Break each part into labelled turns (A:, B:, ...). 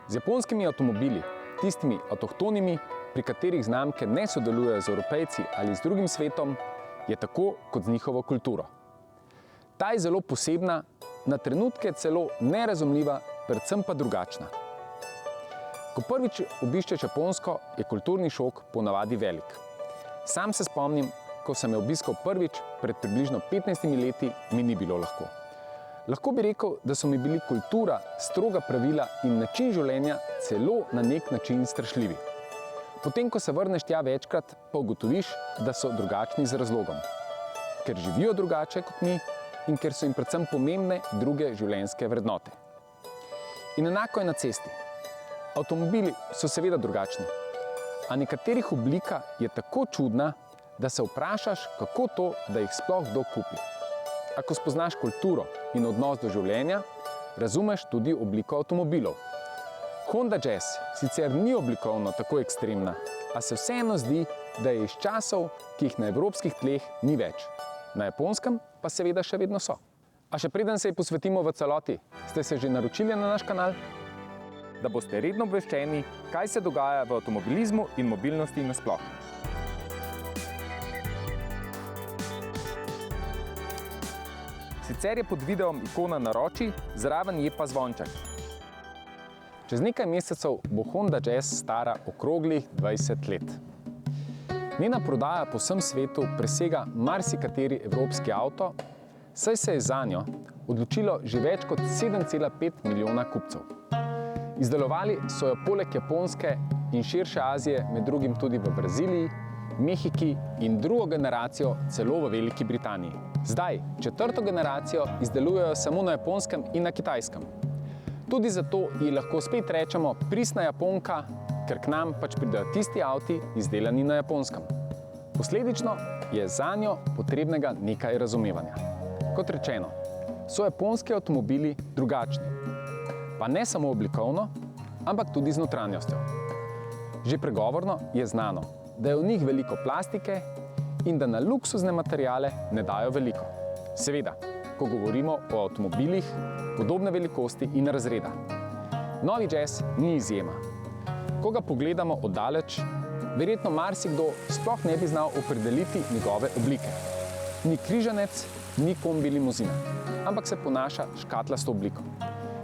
A: Z japonskimi avtomobili, tistimi avtohtonimi, pri katerih znamke ne sodelujejo z Evropejci ali z drugim svetom, je tako kot z njihovo kulturo. Ta je zelo posebna, na trenutke celo nerazumljiva, predvsem pa drugačna. Ko prvič obiščeš Japonsko, je kulturni šok ponavadi velik. Sam se spomnim, ko sem jo obiskal prvič pred približno 15 leti, mi ni bilo lahko. Lahko bi rekel, da so mi bili kultura, stroga pravila in način življenja celo na nek način strašljivi. Potem, ko se vrneš tja večkrat, pa ugotoviš, da so drugačni z razlogom. Ker živijo drugače kot mi in ker so jim predvsem pomembne druge življenjske vrednote. In enako je na cesti. Avtomobili so seveda drugačni, a nekaterih oblika je tako čudna, da se vprašaš, kako to, da jih sploh kdo kupi. Ako spoznaš kulturo in odnos do življenja, razumeš tudi obliko avtomobilov. Honda Jazz sicer ni oblikovno tako ekstremna, a se vseeno zdi, da je iz časov, ki jih na evropskih tleh ni več. Na Japonskem pa seveda še vedno so. A še preden se ji posvetimo v celoti, ste se že naročili na naš kanal? Da boste redno obveščeni, kaj se dogaja v avtomobilizmu in mobilnosti nasploh. Sicer je pod videom ikona naroči, zraven je pa zvonček. Čez nekaj mesecev bo Honda Jazz stara okroglih 20 let. Njena prodaja po vsem svetu presega marsikateri evropski avto, saj se je zanjo odločilo že več kot 7,5 milijona kupcev. Izdelovali so jo poleg Japonske in širše Azije, med drugim tudi v Braziliji, Mehiki in drugo generacijo celo v Veliki Britaniji. Zdaj, četrto generacijo izdelujejo samo na Japonskem in na Kitajskem. Tudi zato ji lahko spet rečemo pristna Japonka, ker k nam pač pridejo tisti avti izdelani na Japonskem. Posledično je zanjo potrebnega nekaj razumevanja. Kot rečeno, so japonski avtomobili drugačni. Pa ne samo oblikovno, ampak tudi z notranjostjo. Že pregovorno je znano, da je v njih veliko plastike in da na luksuzne materiale ne dajo veliko. Seveda, ko govorimo o avtomobilih podobne velikosti in razreda. Novi Jazz ni izjema. Ko ga pogledamo od daleč, verjetno marsikdo sploh ne bi znal opredeliti njegove oblike. Ni križanec, ni kombi limuzina, ampak se ponaša škatlasto obliko.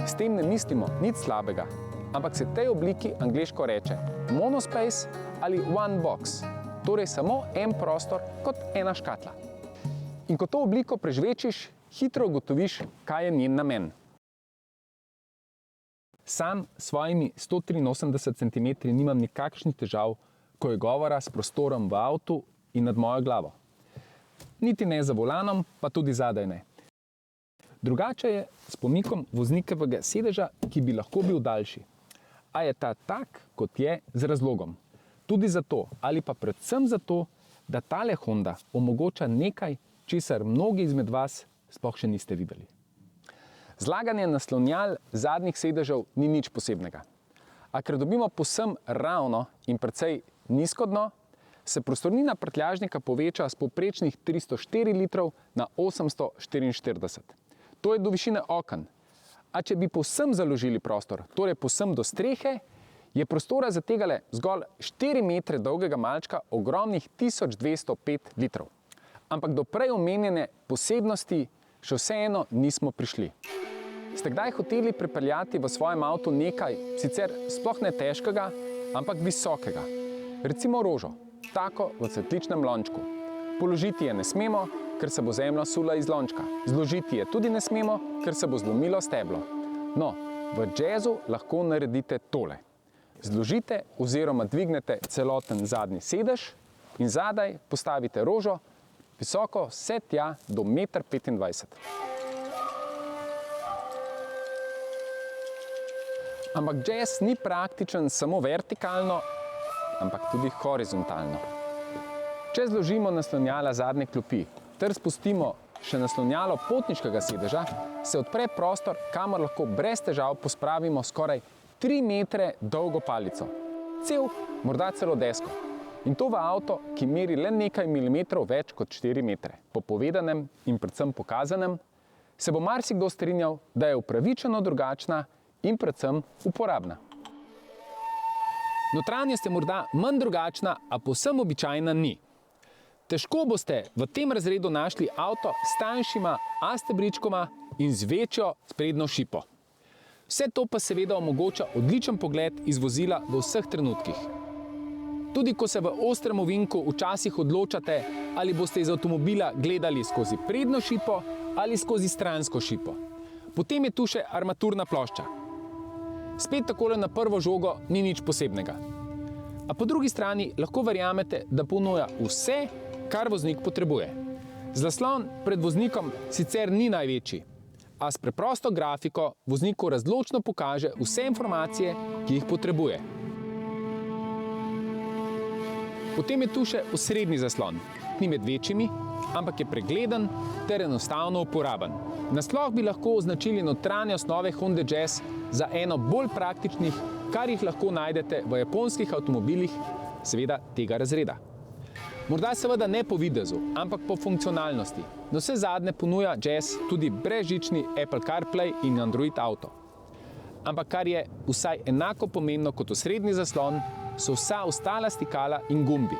A: S tem ne mislimo nič slabega, ampak se tej obliki angleško reče monospace ali one box, torej samo en prostor kot ena škatla. In ko to obliko prežvečiš, hitro ugotoviš, kaj je njen namen. Sam s svojimi 183 cm nimam nikakšnih težav, ko je govora s prostorom v avtu in nad mojo glavo. Niti ne za volanom, pa tudi zadaj ne. Drugače je s pomikom voznikovega sedeža, ki bi lahko bil daljši. A je ta tak, kot je, z razlogom. Tudi zato, ali pa predvsem zato, da tale Honda omogoča nekaj, česar mnogi izmed vas sploh še niste videli. Zlaganje naslonjal zadnjih sedežev ni nič posebnega. A ker dobimo povsem ravno in precej nizko dno, se prostornina prtljažnika poveča s povprečnih 304 litrov na 844. To je do višine oken. A če bi povsem založili prostor, torej povsem do strehe, je prostora za tegale zgolj 4 metre dolgega malčka ogromnih 1205 litrov. Ampak do prej omenjene posebnosti še vseeno nismo prišli. Ste kdaj hoteli pripeljati v svojem avtu nekaj, sicer sploh ne težkega, ampak visokega? Recimo rožo, tako v cvetličnem lončku. Položiti je ne smemo, ker se bo zemlja sula iz lončka. Zložiti je tudi ne smemo, ker se bo zlomilo steblo. No, v jazzu lahko naredite tole. Zložite oziroma dvignete celoten zadnji sedež in zadaj postavite rožo, visoko vse tja do 1,25 m. Ampak jazz ni praktičen samo vertikalno, ampak tudi horizontalno. Če zložimo naslonjala zadnje klopi ter spustimo še naslonjalo potniškega sedeža, se odpre prostor, kamor lahko brez težav pospravimo skoraj 3 metre dolgo palico. Cel, morda celo desko. In to v avto, ki meri le nekaj milimetrov več kot 4 metre. Po povedanem in predvsem pokazanem, se bo marsikdo strinjal, da je upravičeno drugačna in predvsem uporabna. Notranjost je morda manj drugačna, a povsem običajna ni. Težko boste v tem razredu našli avto s tanjšima A-stebričkoma in z večjo sprednjo šipo. Vse to pa seveda omogoča odličen pogled iz vozila v vseh trenutkih. Tudi ko se v ostrem ovinku včasih odločate, ali boste iz avtomobila gledali skozi prednjo šipo ali skozi stransko šipo. Potem je tu še armaturna plošča. Spet takole na prvo žogo ni nič posebnega. A po drugi strani lahko verjamete, da ponuja vse, kar voznik potrebuje. Zaslon pred voznikom sicer ni največji, a s preprosto grafiko vozniku razločno pokaže vse informacije, ki jih potrebuje. Potem je tu še osrednji zaslon. Ni med večjimi, ampak je pregleden ter enostavno uporaben. Nasploh bi lahko označili notranjost nove Honda Jazz za eno bolj praktičnih, kar jih lahko najdete v japonskih avtomobilih, seveda tega razreda. Morda seveda ne po videzu, ampak po funkcionalnosti. Navsezadnje ponuja Jazz tudi brezžični Apple CarPlay in Android Auto. Ampak kar je vsaj enako pomembno kot osrednji zaslon, so vsa ostala stikala in gumbi.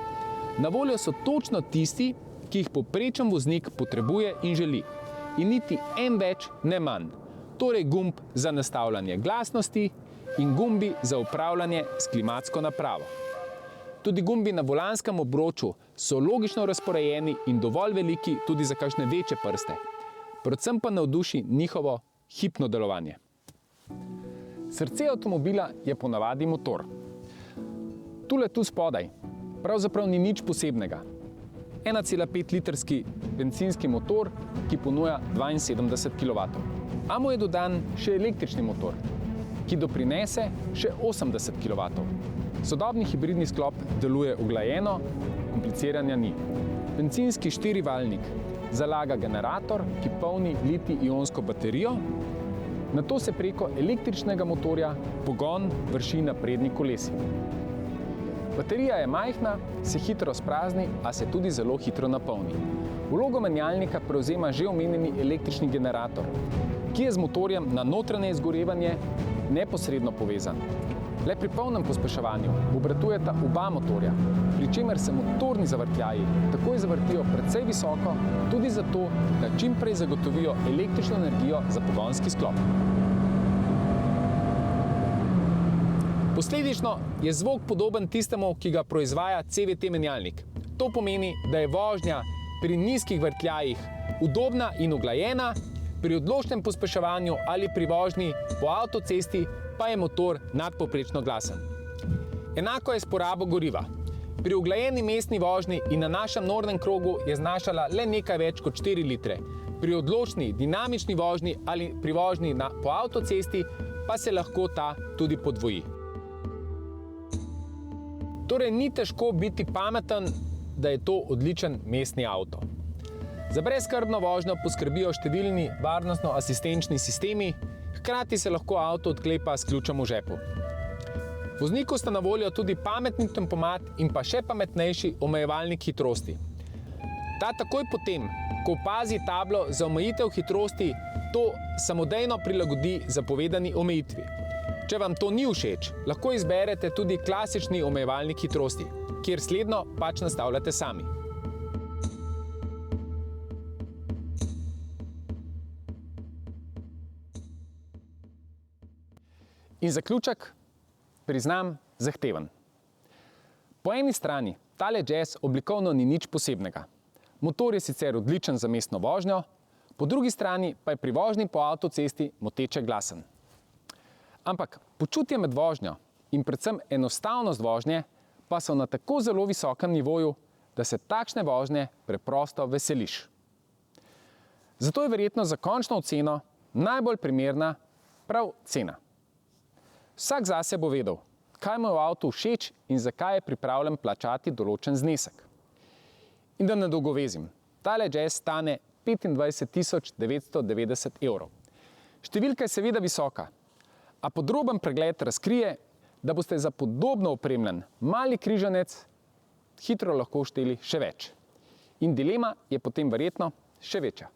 A: Na voljo so točno tisti, ki jih povprečen voznik potrebuje in želi. In niti en več, ne manj. Torej gumb za nastavljanje glasnosti in gumbi za upravljanje s klimatsko napravo. Tudi gumbi na volanskem obroču so logično razporejeni in dovolj veliki tudi za kakšne večje prste. Predvsem pa navduši njihovo hipno delovanje. Srce avtomobila je ponavadi motor. Tule tu spodaj pravzaprav ni nič posebnega. 1,5 litrski bencinski motor, ki ponuja 72 kW. A mu je dodan še električni motor, ki doprinese še 80 kW. Sodobni hibridni sklop deluje uglajeno, kompliciranja ni. Bencinski 4-valjnik zalaga generator, ki polni litij-ionsko baterijo, nato se preko električnega motorja pogon vrši na prednji kolesi. Baterija je majhna, se hitro sprazni, a se tudi zelo hitro napolni. Vlogo menjalnika prevzema že omenjeni električni generator, ki je z motorjem na notranje izgorevanje neposredno povezan. Le pri polnem pospeševanju obratujeta oba motorja, pri čemer se motorni zavrtljaji takoj zavrtijo precej visoko, tudi zato, da čim prej zagotovijo električno energijo za pogonski sklop. Posledično je zvok podoben tistemu, ki ga proizvaja CVT menjalnik. To pomeni, da je vožnja pri nizkih vrtljajih udobna in uglajena, pri odločnem pospeševanju ali pri vožnji po avtocesti pa je motor nadpovprečno glasen. Enako je s porabo goriva. Pri uglajeni mestni vožnji in na našem nornem krogu je znašala le nekaj več kot 4 litre. Pri odločni, dinamični vožnji ali pri vožnji po avtocesti pa se lahko ta tudi podvoji. Torej ni težko biti pameten, da je to odličen mestni avto. Za brezskrbno vožnjo poskrbijo številni varnostno-asistenčni sistemi, hkrati se lahko avto odklepa s ključem v žepu. Vozniku sta na voljo tudi pametni tempomat in pa še pametnejši omejevalnik hitrosti. Ta takoj potem, ko opazi tablo za omejitev hitrosti, to samodejno prilagodi zapovedani omejitvi. Če vam to ni všeč, lahko izberete tudi klasični omejevalnik hitrosti, kjer slednjo pač nastavljate sami. In zaključek, priznam, zahteven. Po eni strani tale Jazz oblikovno ni nič posebnega. Motor je sicer odličen za mestno vožnjo, po drugi strani pa je pri vožnji po avtocesti moteče glasen. Ampak počutje med vožnjo in predvsem enostavnost vožnje pa so na tako zelo visokem nivoju, da se takšne vožnje preprosto veseliš. Zato je verjetno za končno oceno najbolj primerna prav cena. Vsak zase bo vedel, kaj mu je v avtu všeč in zakaj je pripravljen plačati določen znesek. In da ne dolgovezim, tale Jazz stane 25 990 €. Številka je seveda visoka, a podroben pregled razkrije, da boste za podobno opremljen mali križanec hitro lahko šteli še več. In dilema je potem verjetno še večja.